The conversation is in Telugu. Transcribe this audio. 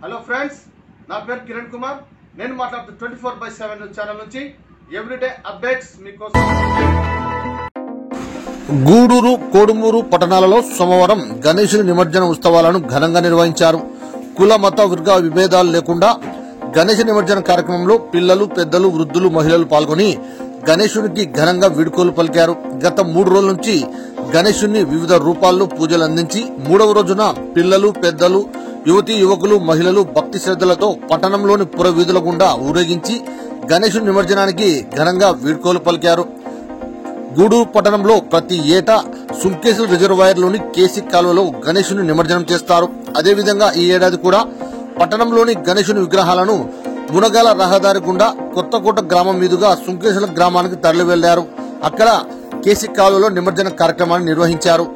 హలో ఫ్రెండ్స్, నా పేరు కిరణ్ కుమార్. నేను మాట్లాడుతూ 24/7 ఛానల్ నుంచి ఎవ్రీడే అప్డేట్స్ మీకోసం. గూడూరు, కోడుమూరు పట్టణాలలో సోమవారం గణేశుని నిమజ్జన ఉత్సవాలను ఘనంగా నిర్వహించారు. కుల మత వర్గ విభేదాలు లేకుండా గణేశ నిమజ్జన కార్యక్రమంలో పిల్లలు, పెద్దలు, వృద్ధులు, మహిళలు పాల్గొని గణేశునికి ఘనంగా వీడ్కోలు పలికారు. గత 3 రోజుల నుంచి గణేశుని వివిధ రూపాల్లో పూజలు అందించి 3వ రోజున పిల్లలు, పెద్దలు, యువతీ యువకులు, మహిళలు భక్తి శ్రద్ధలతో పట్టణంలోని పుర వీధుల గుండా ఊరేగించి గణేశుని నిమజ్జనానికి ఘనంగా వీడ్కోలు పలికారు. గూడూరు పట్టణంలో ప్రతి ఏటా సుంకేశ్వర రిజర్వాయర్లోని కేసీ కాలువలో గణేశుని నిమజ్జనం చేస్తారు. అదేవిధంగా ఈ ఏడాది కూడా పట్టణంలోని గణేశుని విగ్రహాలను మునగాల రహదారి గుండా కొత్తకోట గ్రామం మీదుగా సుంకేశ్వర గ్రామానికి తరలి వెళ్లారు. అక్కడ కేసీ కాలువలో నిమజ్జన కార్యక్రమాన్ని నిర్వహించారు.